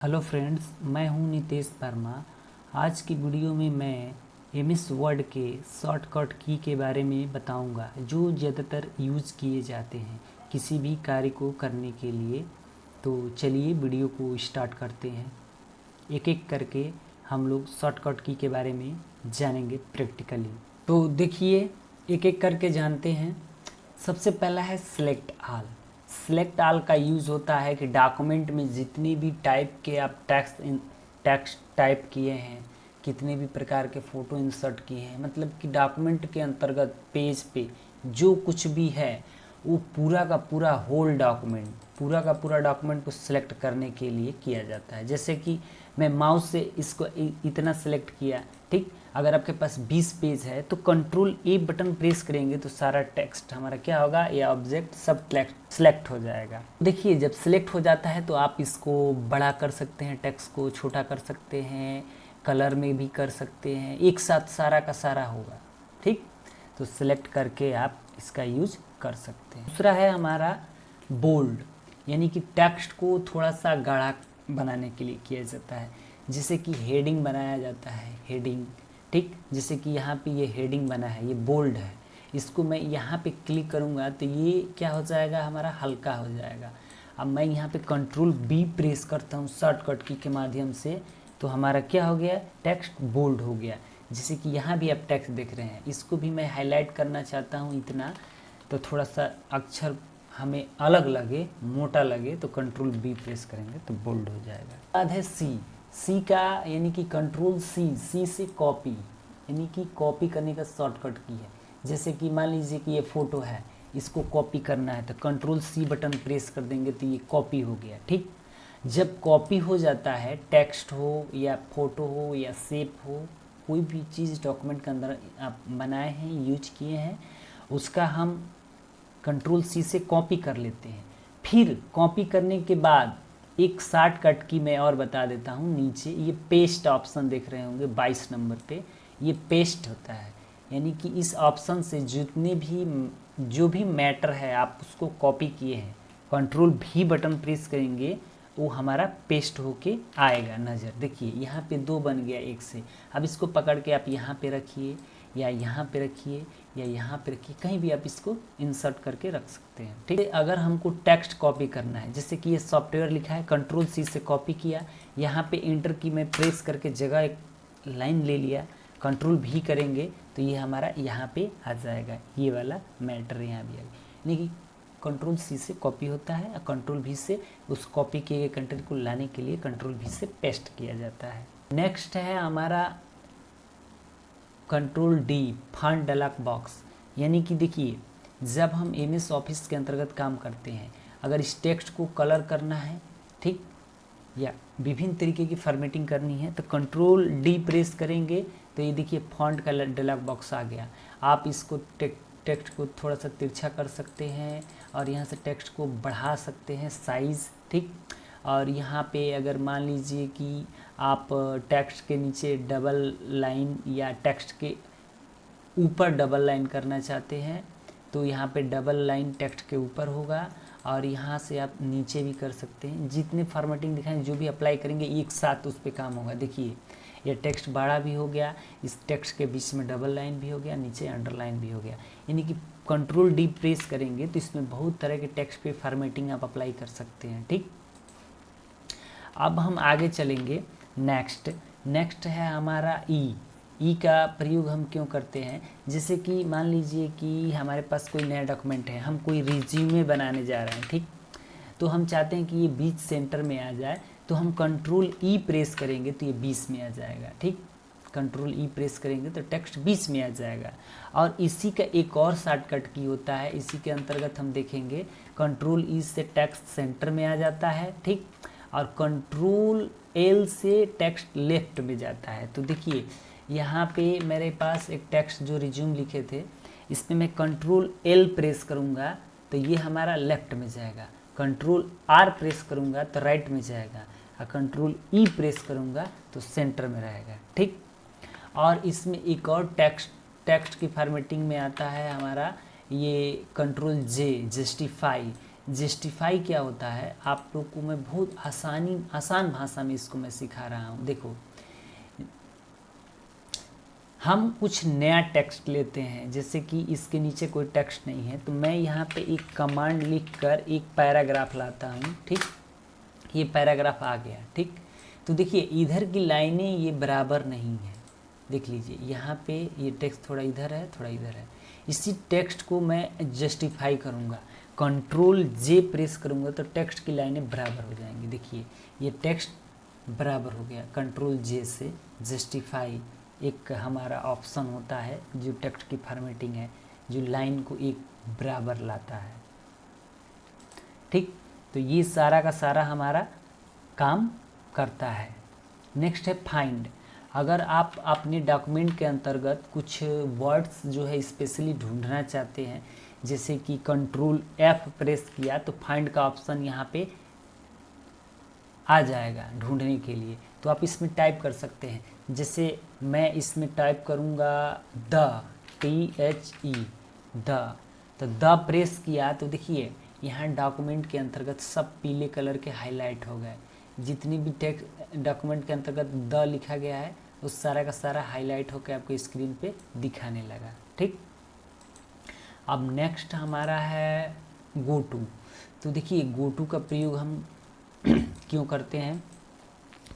Hello friends, मैं हूं नितेश वर्मा। आज की वीडियो में मैं एमएस वर्ड के शॉर्टकट की के बारे में बताऊंगा जो ज़्यादातर यूज़ किए जाते हैं किसी भी कार्य को करने के लिए। तो चलिए वीडियो को स्टार्ट करते हैं। एक एक करके हम लोग शॉर्टकट की के बारे में जानेंगे प्रैक्टिकली। तो देखिए, एक एक करके जानते हैं। सबसे पहला है सिलेक्ट ऑल। सिलेक्ट ऑल का यूज़ होता है कि डॉक्यूमेंट में जितने भी टाइप के आप टेक्स्ट टाइप किए हैं, कितने भी प्रकार के फ़ोटो इंसर्ट किए हैं, मतलब कि डॉक्यूमेंट के अंतर्गत पेज पे जो कुछ भी है वो पूरा का पूरा पूरा डॉक्यूमेंट को सिलेक्ट करने के लिए किया जाता है। जैसे कि मैं माउस से इसको इतना सिलेक्ट किया, ठीक। अगर आपके पास 20 पेज है तो कंट्रोल ए बटन प्रेस करेंगे तो सारा टेक्स्ट हमारा क्या होगा, या ऑब्जेक्ट सब सिलेक्ट हो जाएगा। देखिए, जब सिलेक्ट हो जाता है तो आप इसको बड़ा कर सकते हैं, टेक्स्ट को छोटा कर सकते हैं, कलर में भी कर सकते हैं, एक साथ सारा का सारा होगा, ठीक। तो सिलेक्ट करके आप इसका यूज कर सकते हैं। दूसरा है हमारा बोल्ड, यानी कि टेक्स्ट को थोड़ा सा गाढ़ा बनाने के लिए किया जाता है। जैसे कि हेडिंग बनाया जाता है, हेडिंग, ठीक। जैसे कि यहाँ पे ये हेडिंग बना है, ये बोल्ड है, इसको मैं यहाँ पे क्लिक करूँगा तो ये क्या हो जाएगा, हमारा हल्का हो जाएगा। अब मैं यहाँ पे कंट्रोल बी प्रेस करता हूँ शॉर्टकट की के माध्यम से, तो हमारा क्या हो गया, टेक्स्ट बोल्ड हो गया। जैसे कि यहाँ भी आप टेक्स्ट देख रहे हैं, इसको भी मैं हाईलाइट करना चाहता हूँ इतना, तो थोड़ा सा अक्षर हमें अलग लगे, मोटा लगे, तो कंट्रोल बी प्रेस करेंगे तो बोल्ड हो जाएगा। बाद है सी का, यानी कि कंट्रोल सी से कॉपी, यानी कि कॉपी करने का शॉर्टकट की है। जैसे कि मान लीजिए कि ये फ़ोटो है, इसको कॉपी करना है तो कंट्रोल सी बटन प्रेस कर देंगे तो ये कॉपी हो गया, ठीक। जब कॉपी हो जाता है, टेक्स्ट हो या फोटो हो या शेप हो, कोई भी चीज़ डॉक्यूमेंट के अंदर आप बनाए हैं, यूज किए हैं, उसका हम कंट्रोल सी से कॉपी कर लेते हैं। फिर कॉपी करने के बाद एक शॉर्टकट की मैं और बता देता हूँ। नीचे ये पेस्ट ऑप्शन देख रहे होंगे 22 नंबर पे, ये पेस्ट होता है, यानी कि इस ऑप्शन से जितने भी जो भी मैटर है आप उसको कॉपी किए हैं, कंट्रोल भी बटन प्रेस करेंगे, वो हमारा पेस्ट होके आएगा नज़र। देखिए यहाँ पे 2 बन गया एक से। अब इसको पकड़ के आप यहाँ पे रखिए, या यहाँ पे रखिए, या यहाँ पे रखिए, कहीं भी आप इसको इंसर्ट करके रख सकते हैं, ठीक है। अगर हमको टेक्स्ट कॉपी करना है, जैसे कि ये सॉफ्टवेयर लिखा है, कंट्रोल सी से कॉपी किया, यहाँ पे इंटर की मैं प्रेस करके जगह एक लाइन ले लिया, कंट्रोल भी करेंगे तो ये हमारा यहाँ पे आ जाएगा, ये वाला मैटर यहाँ भी आएगा। यानी कि कंट्रोल सी से कॉपी होता है और कंट्रोल भी से उस कॉपी किए गए कंटेंट को लाने के लिए कंट्रोल भी से पेस्ट किया जाता है। नेक्स्ट है हमारा control D, font dialogue box. यानी कि देखिए, जब हम एमएस ऑफिस के अंतर्गत काम करते हैं, अगर इस टेक्स्ट को कलर करना है, ठीक, या विभिन्न तरीके की फॉर्मेटिंग करनी है तो कंट्रोल डी प्रेस करेंगे तो ये देखिए फॉन्ट का डायलॉग बॉक्स आ गया। आप इसको टेक्स्ट को थोड़ा सा तिरछा कर सकते हैं और यहाँ से टेक्स्ट को बढ़ा सकते हैं साइज़, ठीक। और यहाँ पे अगर मान लीजिए कि आप टेक्स्ट के नीचे डबल लाइन या टेक्स्ट के ऊपर डबल लाइन करना चाहते हैं तो यहाँ पे डबल लाइन टेक्स्ट के ऊपर होगा, और यहाँ से आप नीचे भी कर सकते हैं। जितने फॉर्मेटिंग दिखाएं, जो भी अप्लाई करेंगे एक साथ उस पर काम होगा। देखिए ये टेक्स्ट बड़ा भी हो गया, इस टेक्स्ट के बीच में डबल लाइन भी हो गया, नीचे अंडरलाइन भी हो गया। यानी कि कंट्रोल डी प्रेस करेंगे तो इसमें बहुत तरह के टेक्स्ट पे फॉर्मेटिंग आप अप्लाई कर सकते हैं, ठीक। अब हम आगे चलेंगे। नेक्स्ट है हमारा ई का प्रयोग हम क्यों करते हैं, जैसे कि मान लीजिए कि हमारे पास कोई नया डॉक्यूमेंट है, हम कोई रिज्यूमे बनाने जा रहे हैं, ठीक। तो हम चाहते हैं कि ये बीच सेंटर में आ जाए, तो हम कंट्रोल ई प्रेस करेंगे तो ये 20 में आ जाएगा, ठीक। कंट्रोल ई प्रेस करेंगे तो टेक्स्ट 20 में आ जाएगा। और इसी का एक और शॉर्टकट की होता है, इसी के अंतर्गत हम देखेंगे, कंट्रोल ई से टेक्स्ट सेंटर में आ जाता है, ठीक। और कंट्रोल एल से टेक्स्ट लेफ्ट में जाता है। तो देखिए यहाँ पे मेरे पास एक टेक्स्ट जो रिज्यूम लिखे थे, इसमें मैं कंट्रोल एल प्रेस करूँगा तो ये हमारा लेफ्ट में जाएगा, कंट्रोल आर प्रेस करूँगा तो राइट में जाएगा, और कंट्रोल ई प्रेस करूँगा तो सेंटर में रहेगा, ठीक। और इसमें एक और टेक्स्ट की फॉर्मेटिंग में आता है हमारा ये कंट्रोल जे, जस्टिफाई। जस्टिफाई क्या होता है आप लोग को मैं बहुत आसान भाषा में इसको मैं सिखा रहा हूँ। देखो, हम कुछ नया टेक्स्ट लेते हैं, जैसे कि इसके नीचे कोई टेक्स्ट नहीं है, तो मैं यहाँ पे एक कमांड लिखकर एक पैराग्राफ लाता हूँ। ठीक, ये पैराग्राफ आ गया। ठीक, तो देखिए इधर की लाइनें ये बराबर नहीं है, देख लीजिए यहाँ पे ये टेक्स्ट थोड़ा इधर है, थोड़ा इधर है। इसी टेक्स्ट को मैं जस्टिफाई करूँगा, कंट्रोल जे प्रेस करूँगा तो टेक्स्ट की लाइनें बराबर हो जाएंगी। देखिए ये टेक्स्ट बराबर हो गया, कंट्रोल जे से जस्टिफाई एक हमारा ऑप्शन होता है जो टेक्स्ट की फॉर्मेटिंग है, जो लाइन को एक बराबर लाता है। ठीक, तो ये सारा का सारा हमारा काम करता है। नेक्स्ट है फाइंड। अगर आप अपने डॉक्यूमेंट के अंतर्गत कुछ वर्ड्स जो है स्पेशली ढूंढना चाहते हैं, जैसे कि कंट्रोल F प्रेस किया तो फाइंड का ऑप्शन यहाँ पे आ जाएगा ढूंढने के लिए, तो आप इसमें टाइप कर सकते हैं। जैसे मैं इसमें टाइप करूँगा द, THE द, तो द प्रेस किया तो देखिए यहाँ डॉक्यूमेंट के अंतर्गत सब पीले कलर के हाईलाइट हो गए। जितनी भी टेक्स्ट डॉक्यूमेंट के अंतर्गत द लिखा गया है उस सारा का सारा हाईलाइट होकर आपको स्क्रीन पे दिखाने लगा। ठीक, अब नेक्स्ट हमारा है गो टू। तो देखिए गो टू का प्रयोग हम क्यों करते हैं,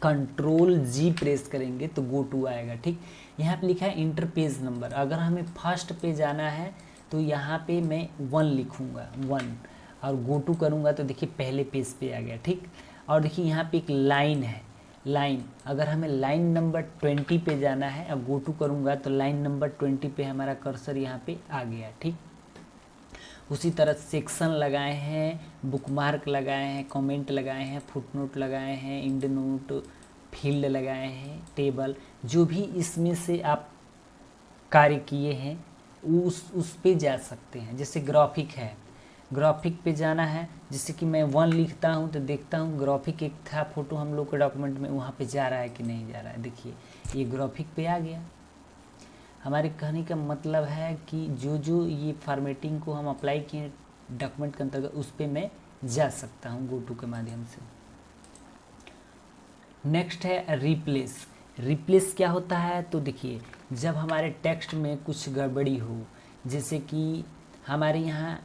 कंट्रोल जी प्रेस करेंगे तो गो टू आएगा। ठीक, यहाँ पे लिखा है इंटर पेज नंबर, अगर हमें फर्स्ट पे जाना है तो यहाँ पे मैं 1 लिखूँगा 1, और गो टू करूँगा तो देखिए पहले पेज पे आ गया। ठीक, और देखिए यहाँ पे एक लाइन है, लाइन, अगर हमें लाइन नंबर 20 पे जाना है और गो टू करूँगा तो लाइन नंबर 20 पे हमारा कर्सर यहाँ पे आ गया। ठीक, उसी तरह सेक्शन लगाए हैं, बुकमार्क लगाए हैं, कमेंट लगाए हैं, फुटनोट लगाए हैं, इंड नोट, फील्ड लगाए हैं, टेबल, जो भी इसमें से आप कार्य किए हैं उस पे जा सकते हैं। जैसे ग्राफिक है, ग्राफिक पे जाना है, जैसे कि मैं 1 लिखता हूँ तो देखता हूँ ग्राफिक एक था फोटो हम लोग के डॉक्यूमेंट में, वहाँ पे जा रहा है कि नहीं जा रहा है। देखिए ये ग्राफिक पे आ गया। हमारे कहने का मतलब है कि जो जो ये फॉर्मेटिंग को हम अप्लाई किए डॉक्यूमेंट के अंतर्गत उस पर मैं जा सकता हूँ गो टू के माध्यम से। नेक्स्ट है रिप्लेस। रिप्लेस क्या होता है, तो देखिए जब हमारे टेक्स्ट में कुछ गड़बड़ी हो, जैसे कि हमारे यहाँ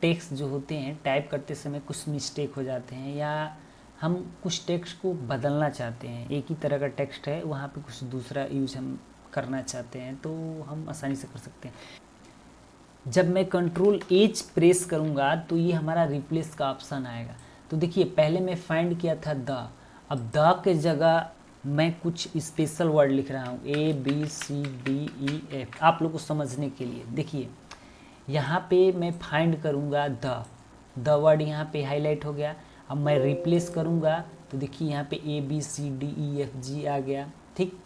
टेक्स्ट जो होते हैं टाइप करते समय कुछ मिस्टेक हो जाते हैं, या हम कुछ टेक्स्ट को बदलना चाहते हैं, एक ही तरह का टेक्स्ट है वहाँ पे कुछ दूसरा यूज हम करना चाहते हैं तो हम आसानी से कर सकते हैं। जब मैं कंट्रोल H प्रेस करूँगा तो ये हमारा रिप्लेस का ऑप्शन आएगा। तो देखिए पहले मैं फाइंड किया था द, अब द के जगह मैं कुछ स्पेशल वर्ड लिख रहा हूँ ABCDEF आप लोग को समझने के लिए। देखिए यहाँ पे मैं फाइंड करूँगा द वर्ड यहाँ पे हाईलाइट हो गया। अब मैं रिप्लेस करूँगा तो देखिए यहाँ पे ABCDEFG आ गया। ठीक,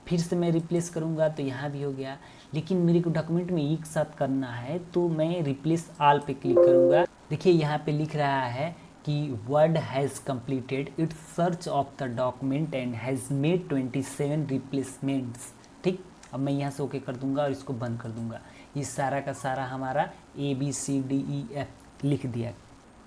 फिर से मैं रिप्लेस करूँगा तो यहाँ भी हो गया, लेकिन मेरे को डॉक्यूमेंट में एक साथ करना है तो मैं रिप्लेस ऑल पे क्लिक करूँगा। देखिए यहाँ पे लिख रहा है कि word has completed it's search of the document and has made 27 replacements. ठीक, अब मैं यहाँ से ओके कर दूँगा और इसको बंद कर दूँगा। ये सारा का सारा हमारा ABCDEF लिख दिया,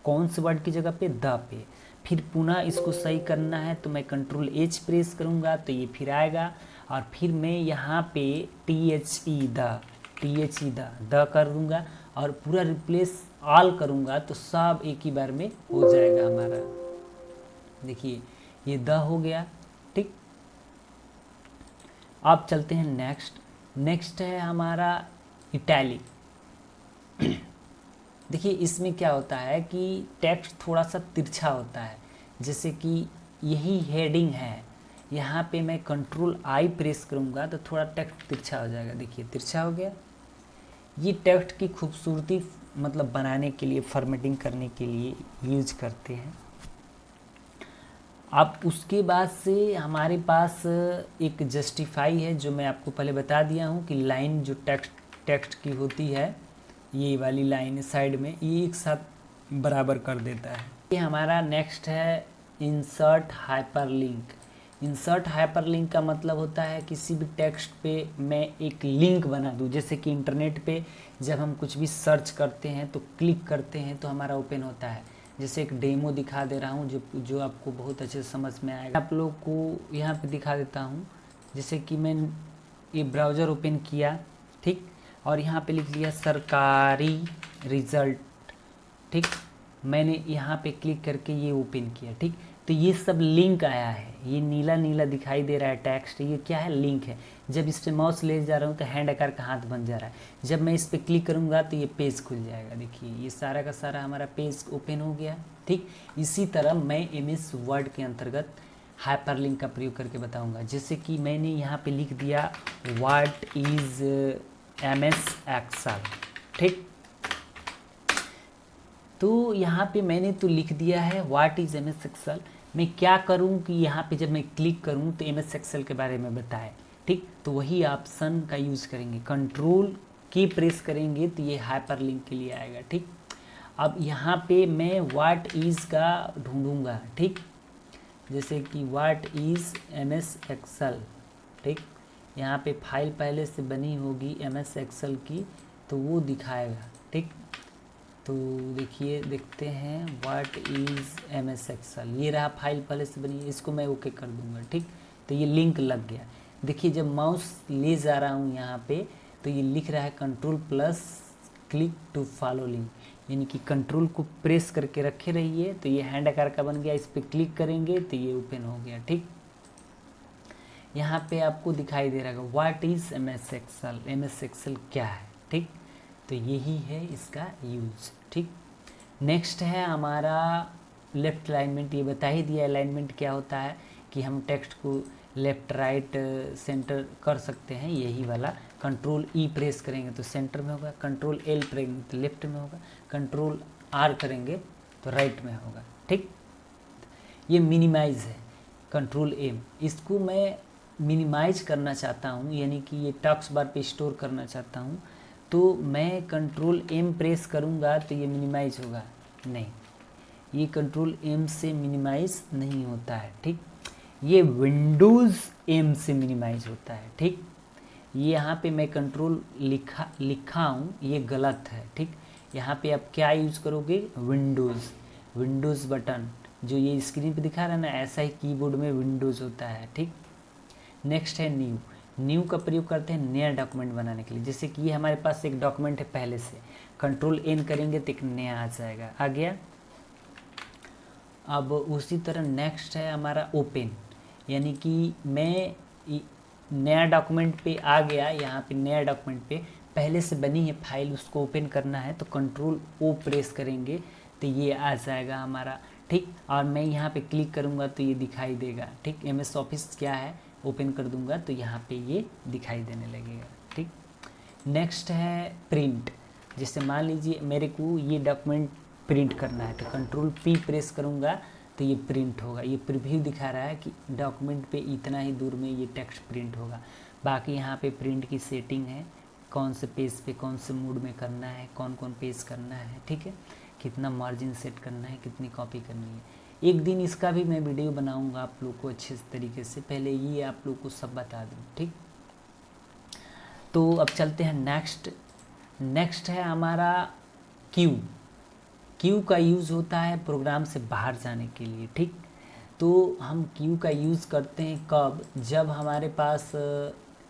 कौन से वर्ड की जगह पे, द पे। फिर पुनः इसको सही करना है तो मैं कंट्रोल H प्रेस करूँगा तो ये फिर आएगा, और फिर मैं यहाँ पे THE द कर दूँगा और पूरा रिप्लेस ऑल करूँगा तो सब एक ही बार में हो जाएगा हमारा। देखिए ये द हो गया। ठीक, अब चलते हैं नेक्स्ट है हमारा इटैलिक। देखिए इसमें क्या होता है कि टेक्स्ट थोड़ा सा तिरछा होता है, जैसे कि यही हेडिंग है, यहाँ पे मैं कंट्रोल I प्रेस करूँगा तो थोड़ा टेक्स्ट तिरछा हो जाएगा। देखिए तिरछा हो गया। ये टेक्स्ट की खूबसूरती मतलब बनाने के लिए, फॉर्मेटिंग करने के लिए यूज करते हैं। अब उसके बाद से हमारे पास एक जस्टिफाई है जो मैं आपको पहले बता दिया हूँ कि लाइन जो टेक्स्ट की होती है, ये वाली लाइन साइड में ये एक साथ बराबर कर देता है। ये हमारा नेक्स्ट है इंसर्ट हाइपरलिंक। इंसर्ट हाइपरलिंक का मतलब होता है किसी भी टेक्स्ट पे मैं एक लिंक बना दूं, जैसे कि इंटरनेट पे जब हम कुछ भी सर्च करते हैं तो क्लिक करते हैं तो हमारा ओपन होता है। जैसे एक डेमो दिखा दे रहा हूँ जो आपको बहुत अच्छे से समझ में आएगा। आप लोग को यहाँ पे दिखा देता हूँ, जैसे कि मैं ये ब्राउज़र ओपन किया, ठीक, और यहाँ पे लिख लिया सरकारी रिज़ल्ट, ठीक, मैंने यहाँ पे क्लिक करके ये ओपन किया, ठीक, तो ये सब लिंक आया है, ये नीला नीला दिखाई दे रहा है टेक्स्ट, ये क्या है, लिंक है। जब इस पे माउस ले जा रहा हूँ तो हैंड आकार का हाथ बन जा रहा है। जब मैं इस पे क्लिक करूँगा तो ये पेज खुल जाएगा। देखिए ये सारा का सारा हमारा पेज ओपन हो गया, ठीक। इसी तरह मैं एमएस वर्ड के अंतर्गत हाइपरलिंक का प्रयोग करके बताऊंगा। जैसे कि मैंने यहाँ पे लिख दिया व्हाट इज एमएस एक्सेल, ठीक, तो यहाँ पे मैंने तो लिख दिया है व्हाट इज एमएस एक्सेल। मैं क्या करूँ कि यहाँ पे जब मैं क्लिक करूँ तो एमएस एक्सेल के बारे में बताए, ठीक, तो वही ऑप्शन का यूज़ करेंगे, कंट्रोल की प्रेस करेंगे तो ये हाइपरलिंक के लिए आएगा, ठीक। अब यहाँ पे मैं व्हाट इज़ का ढूंढूंगा, ठीक, जैसे कि व्हाट इज़ एमएस एक्सेल, ठीक, यहाँ पे फाइल पहले से बनी होगी एमएस एक्सेल की तो वो दिखाएगा, ठीक। तो देखिए देखते हैं व्हाट इज़ एमएस एक्सेल, ये रहा फाइल पहले से बनी है, इसको मैं ओके कर दूंगा, ठीक, तो ये लिंक लग गया। देखिए जब माउस ले जा रहा हूँ यहाँ पे तो ये लिख रहा है control plus click to follow link, यानी कि कंट्रोल को प्रेस करके रखे रहिए तो ये हैंड आकार का बन गया, इस पर क्लिक करेंगे तो ये ओपन हो गया, ठीक। यहाँ पे आपको दिखाई दे रहा है what is MS Excel, MS Excel क्या है, ठीक, तो यही है इसका यूज, ठीक। नेक्स्ट है हमारा लेफ्ट अलाइनमेंट, ये बता ही दिया अलाइनमेंट क्या होता है कि हम टेक्स्ट को लेफ्ट राइट सेंटर कर सकते हैं, यही वाला। कंट्रोल ई प्रेस करेंगे तो सेंटर में होगा, कंट्रोल एल करेंगे तो लेफ्ट में होगा, कंट्रोल आर करेंगे तो राइट में होगा, ठीक। ये मिनिमाइज है, कंट्रोल एम, इसको मैं मिनिमाइज करना चाहता हूँ, यानी कि ये टॉक्स बार पे स्टोर करना चाहता हूँ तो मैं कंट्रोल एम प्रेस करूँगा तो ये मिनिमाइज होगा, नहीं, ये कंट्रोल एम से मिनिमाइज नहीं होता है, ठीक। ये विंडोज़ एम से मिनिमाइज होता है, ठीक। ये यहाँ पे मैं कंट्रोल लिखा हूँ, ये गलत है, ठीक। यहाँ पे आप क्या यूज़ करोगे, विंडोज़ बटन, जो ये स्क्रीन पे दिखा रहा है ना, ऐसा ही कीबोर्ड में विंडोज़ होता है, ठीक। नेक्स्ट है न्यू का प्रयोग करते हैं नया डॉक्यूमेंट बनाने के लिए। जैसे कि ये हमारे पास एक डॉक्यूमेंट है पहले से, कंट्रोल एन करेंगे तो एक नया आ जाएगा, आ गया। अब उसी तरह नेक्स्ट है हमारा ओपन, यानी कि मैं नया डॉक्यूमेंट पे आ गया, यहाँ पे नया डॉक्यूमेंट पे पहले से बनी है फाइल, उसको ओपन करना है तो कंट्रोल ओ प्रेस करेंगे तो ये आ जाएगा हमारा, ठीक। और मैं यहाँ पे क्लिक करूँगा तो ये दिखाई देगा, ठीक। एमएस ऑफिस क्या है ओपन कर दूंगा तो यहाँ पे ये दिखाई देने लगेगा, ठीक। नेक्स्ट है प्रिंट, जैसे मान लीजिए मेरे को ये डॉक्यूमेंट प्रिंट करना है तो कंट्रोल पी प्रेस करूँगा तो ये प्रिंट होगा। ये प्रीव्यू दिखा रहा है कि डॉक्यूमेंट पे इतना ही दूर में ये टेक्स्ट प्रिंट होगा। बाकी यहाँ पे प्रिंट की सेटिंग है, कौन से पेज पे कौन से मूड में करना है, कौन कौन पेज करना है, ठीक है, कितना मार्जिन सेट करना है, कितनी कॉपी करनी है। एक दिन इसका भी मैं वीडियो बनाऊंगा आप लोग को अच्छे तरीके से, पहले ये आप लोग को सब बता दूँ, ठीक। तो अब चलते हैं नेक्स्ट है हमारा क्यू का यूज़ होता है प्रोग्राम से बाहर जाने के लिए, ठीक। तो हम क्यू का यूज़ करते हैं कब, जब हमारे पास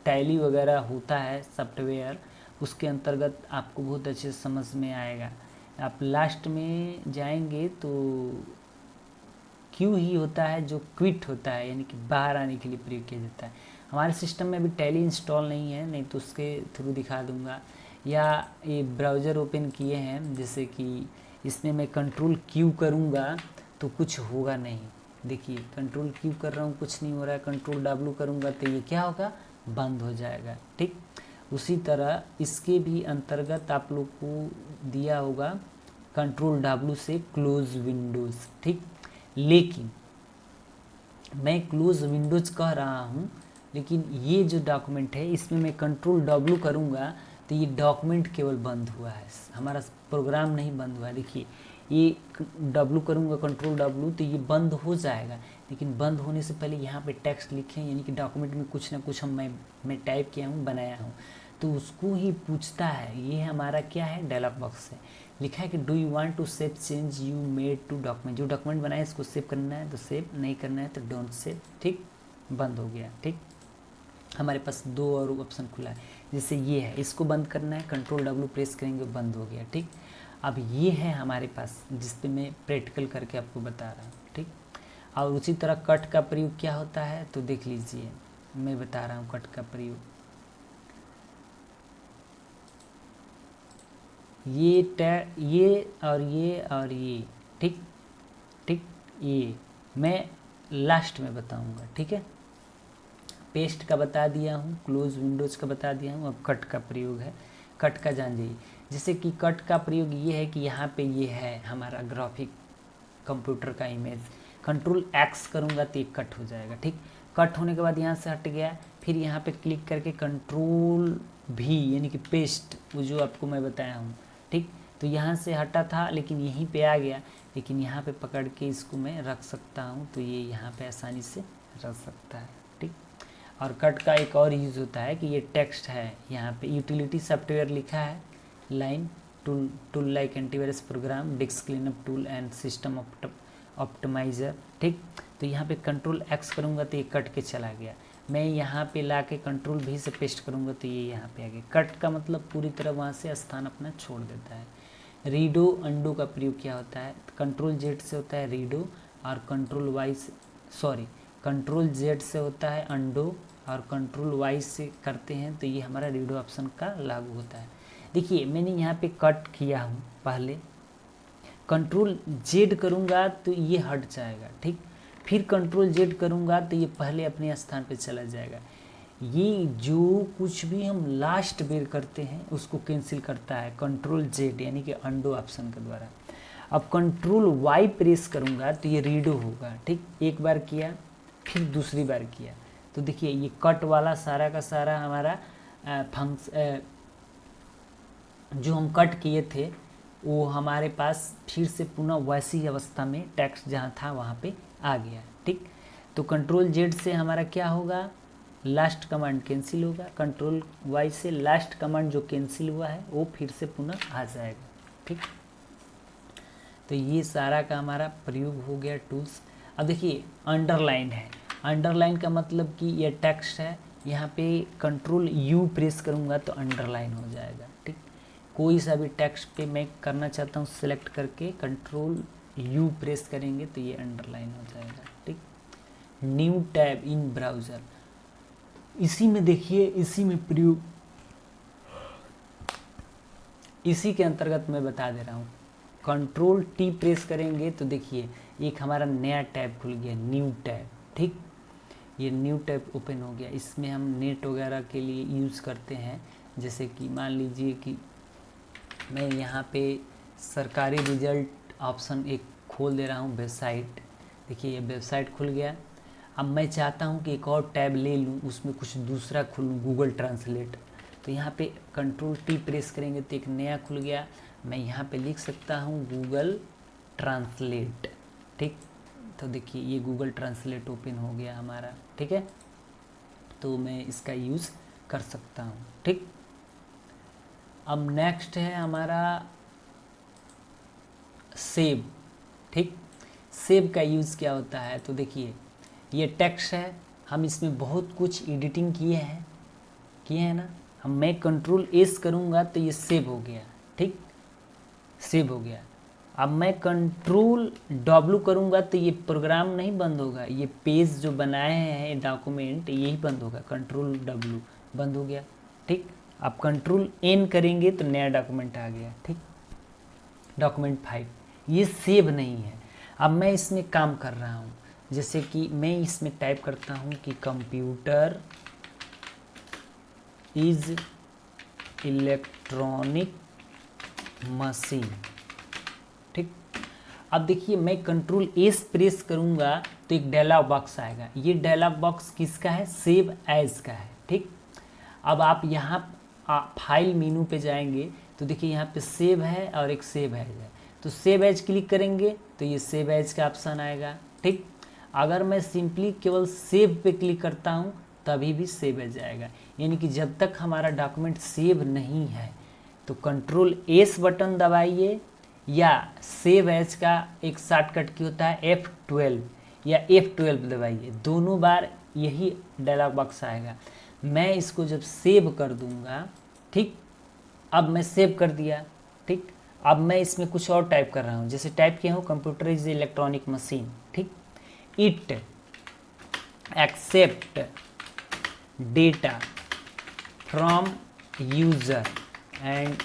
टैली वगैरह होता है सॉफ्टवेयर, उसके अंतर्गत आपको बहुत अच्छे से समझ में आएगा। आप लास्ट में जाएंगे तो क्यू ही होता है जो क्विट होता है, यानी कि बाहर आने के लिए प्रयोग किया जाता है। हमारे सिस्टम में अभी टैली इंस्टॉल नहीं है, नहीं तो उसके थ्रू दिखा दूंगा। या ये ब्राउज़र ओपन किए हैं, जैसे कि इसमें मैं कंट्रोल क्यू करूंगा तो कुछ होगा नहीं, देखिए कंट्रोल क्यू कर रहा हूँ कुछ नहीं हो रहा है, कंट्रोल डब्ल्यू करूँगा तो ये क्या होगा, बंद हो जाएगा, ठीक। उसी तरह इसके भी अंतर्गत आप लोग को दिया होगा कंट्रोल डब्ल्यू से क्लोज विंडोज़, ठीक। लेकिन मैं क्लोज विंडोज़ कह रहा हूँ, लेकिन ये जो डॉक्यूमेंट है इसमें मैं कंट्रोल डब्ल्यू करूँगा तो ये डॉक्यूमेंट केवल बंद हुआ है, हमारा प्रोग्राम नहीं बंद हुआ है। देखिए ये W करूँगा, कंट्रोल W, तो ये बंद हो जाएगा। लेकिन बंद होने से पहले यहाँ पे टेक्स्ट लिखें, यानी कि डॉक्यूमेंट में कुछ ना कुछ मैं टाइप किया हूँ, बनाया हूँ, तो उसको ही पूछता है। ये हमारा क्या है, डायलॉग बॉक्स है। लिखा है कि do you want to save change you made to document, जो डॉक्यूमेंट बनाए इसको सेव करना है तो सेव, नहीं करना है तो डोंट सेव। ठीक, बंद हो गया। ठीक, हमारे पास 2 और ऑप्शन खुला है। जैसे ये है, इसको बंद करना है, कंट्रोल W प्रेस करेंगे, बंद हो गया। ठीक, अब ये है हमारे पास जिस पे मैं प्रैक्टिकल करके आपको बता रहा हूँ। ठीक, और उसी तरह कट का प्रयोग क्या होता है तो देख लीजिए, मैं बता रहा हूँ कट का प्रयोग। ये और ये और ये, ठीक ठीक, ये मैं लास्ट में बताऊंगा। ठीक है, पेस्ट का बता दिया हूँ, क्लोज विंडोज़ का बता दिया हूँ, अब कट का प्रयोग है। कट का जान जाइए। जैसे कि कट का प्रयोग ये है कि यहाँ पे ये है हमारा ग्राफिक कंप्यूटर का इमेज, कंट्रोल X करूँगा तो ये कट हो जाएगा। ठीक, कट होने के बाद यहाँ से हट गया, फिर यहाँ पे क्लिक करके कंट्रोल V यानी कि पेस्ट, वो जो आपको मैं बताया हूँ। ठीक, तो यहाँ से हटा था लेकिन यहीं पे आ गया, लेकिन यहाँ पे पकड़ के इसको मैं रख सकता हूँ, तो ये यहाँ पे आसानी से रख सकता है। ठीक, और कट का एक और यूज़ होता है कि ये टेक्स्ट है, यहाँ पे यूटिलिटी सॉफ्टवेयर लिखा है, line tool like antivirus program, disc cleanup tool and system optimiser. ठीक, तो यहाँ पे कंट्रोल X करूँगा तो ये कट के चला गया। मैं यहाँ पे ला के कंट्रोल V से पेस्ट करूँगा तो ये यहाँ पे आ गया। कट का मतलब पूरी तरह वहाँ से स्थान अपना छोड़ देता है। रीडो अंडो का प्रयोग क्या होता है, कंट्रोल Z से होता है रीडो, और कंट्रोल Z से होता है अंडो, और कंट्रोल Y से करते हैं तो ये हमारा रीडो ऑप्शन का लागू होता है। देखिए मैंने यहाँ पे कट किया हूँ, पहले कंट्रोल Z करूँगा तो ये हट जाएगा। ठीक, फिर कंट्रोल Z करूँगा तो ये पहले अपने स्थान पे चला जाएगा। ये जो कुछ भी हम लास्ट बेर करते हैं उसको कैंसिल करता है कंट्रोल Z यानी कि अंडो ऑप्शन के द्वारा। अब कंट्रोल Y प्रेस करूँगा तो ये रीडो होगा। ठीक, एक बार किया फिर दूसरी बार किया तो देखिए ये कट वाला सारा का सारा हमारा जो हम कट किए थे वो हमारे पास फिर से पुनः वैसी अवस्था में टेक्स्ट जहाँ था वहाँ पे आ गया। ठीक, तो कंट्रोल Z से हमारा क्या होगा, लास्ट कमांड कैंसिल होगा, कंट्रोल Y से लास्ट कमांड जो कैंसिल हुआ है वो फिर से पुनः आ जाएगा। ठीक, तो ये सारा का हमारा प्रयोग हो गया टूल्स। अब देखिए अंडरलाइन है, अंडरलाइन का मतलब कि ये टेक्स्ट है, यहाँ पे कंट्रोल U प्रेस करूँगा तो अंडरलाइन हो जाएगा। ठीक, कोई सा भी टेक्स्ट पे मैं करना चाहता हूँ सेलेक्ट करके कंट्रोल U प्रेस करेंगे तो ये अंडरलाइन हो जाएगा। ठीक, न्यू टैब इन ब्राउज़र, इसी में देखिए, इसी में प्रयोग, इसी के अंतर्गत मैं बता दे रहा हूँ। कंट्रोल T प्रेस करेंगे तो देखिए एक हमारा नया टैब खुल गया, न्यू टैब। ठीक, ये न्यू टैब ओपन हो गया, इसमें हम नेट वगैरह के लिए यूज़ करते हैं। जैसे कि मान लीजिए कि मैं यहाँ पे सरकारी रिजल्ट ऑप्शन एक खोल दे रहा हूँ, वेबसाइट। देखिए ये वेबसाइट खुल गया। अब मैं चाहता हूँ कि एक और टैब ले लूँ, उसमें कुछ दूसरा खुलूँ, गूगल ट्रांसलेट, तो यहाँ पे कंट्रोल T प्रेस करेंगे तो एक नया खुल गया। मैं यहाँ पे लिख सकता हूँ गूगल ट्रांसलेट। ठीक, तो देखिए ये गूगल ट्रांसलेट ओपन हो गया हमारा। ठीक है, तो मैं इसका यूज़ कर सकता हूँ। ठीक, अब नेक्स्ट है हमारा सेव। ठीक, सेव का यूज़ क्या होता है तो देखिए ये टेक्स्ट है, हम इसमें बहुत कुछ एडिटिंग किए हैं ना, मैं कंट्रोल S करूँगा तो ये सेव हो गया। ठीक, सेव हो गया। अब मैं कंट्रोल W करूँगा तो ये प्रोग्राम नहीं बंद होगा, ये पेज जो बनाए हैं डॉक्यूमेंट यही बंद होगा, कंट्रोल W बंद हो गया। ठीक, अब कंट्रोल N करेंगे तो नया डॉक्यूमेंट आ गया। ठीक, डॉक्यूमेंट 5, ये सेव नहीं है। अब मैं इसमें काम कर रहा हूँ, जैसे कि मैं इसमें टाइप करता हूँ कि कंप्यूटर इज इलेक्ट्रॉनिक मशीन। ठीक, अब देखिए मैं कंट्रोल S प्रेस करूँगा तो एक डायलॉग बॉक्स आएगा। ये डायलॉग बॉक्स किसका है, सेव एज का है। ठीक, अब आप यहाँ फाइल मेनू पे जाएंगे तो देखिए यहाँ पे सेव है और एक सेव है, तो तो सेव एज क्लिक करेंगे तो ये सेव एज का ऑप्शन आएगा। ठीक, अगर मैं सिंपली केवल सेव पे क्लिक करता हूँ तभी भी सेव एज आएगा। यानी कि जब तक हमारा डॉक्यूमेंट सेव नहीं है तो कंट्रोल एस बटन दबाइए या सेव एज का एक शॉर्टकट की होता है F12 या F12 दबाइए, दोनों बार यही डायलॉग बॉक्स आएगा। मैं इसको जब सेव कर दूंगा, ठीक, अब मैं सेव कर दिया। ठीक, अब मैं इसमें कुछ और टाइप कर रहा हूँ, जैसे टाइप किया हूँ कंप्यूटर इज इलेक्ट्रॉनिक मशीन। ठीक, it accept data from user and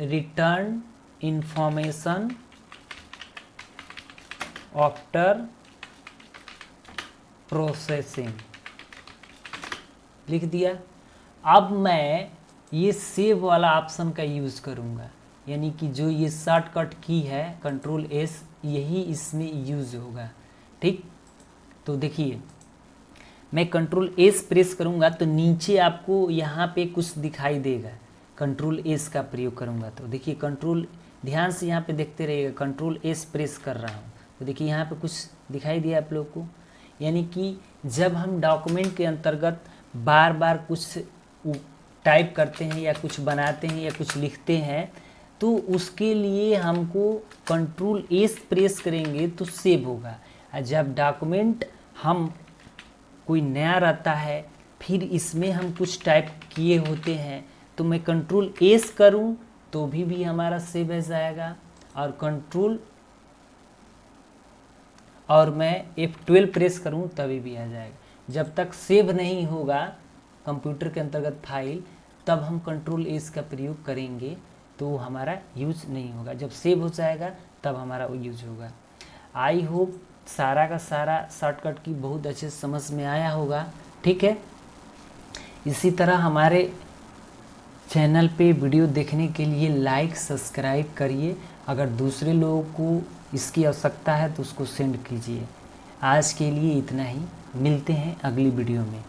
return information after processing, लिख दिया। अब मैं ये सेव वाला ऑप्शन का यूज़ करूँगा, यानी कि जो ये शॉर्टकट की है कंट्रोल एस, यही इसमें यूज़ होगा। ठीक, तो देखिए मैं कंट्रोल एस प्रेस करूँगा तो नीचे आपको यहाँ पे कुछ दिखाई देगा। कंट्रोल एस का प्रयोग करूँगा तो देखिए कंट्रोल, ध्यान से यहाँ पे देखते रहिएगा, कंट्रोल एस प्रेस कर रहा हूँ तो देखिए यहाँ पे कुछ दिखाई दिया आप लोग को। यानी कि जब हम डॉक्यूमेंट के अंतर्गत बार बार कुछ टाइप करते हैं या कुछ बनाते हैं या कुछ लिखते हैं तो उसके लिए हमको कंट्रोल एस प्रेस करेंगे तो सेव होगा। और जब डॉक्यूमेंट हम कोई नया रहता है फिर इसमें हम कुछ टाइप किए होते हैं तो मैं कंट्रोल एस करूं तो भी हमारा सेव एज आएगा, और मैं F12 प्रेस करूं तभी भी आ जाएगा। जब तक सेव नहीं होगा कंप्यूटर के अंतर्गत फाइल तब हम कंट्रोल एस का प्रयोग करेंगे तो हमारा यूज नहीं होगा। जब सेव हो जाएगा तब हमारा वो यूज होगा। आई होप सारा का सारा शॉर्टकट की बहुत अच्छे से समझ में आया होगा। ठीक है, इसी तरह हमारे चैनल पे वीडियो देखने के लिए लाइक सब्सक्राइब करिए। अगर दूसरे लोगों को इसकी आवश्यकता है तो उसको सेंड कीजिए। आज के लिए इतना ही, मिलते हैं अगली वीडियो में।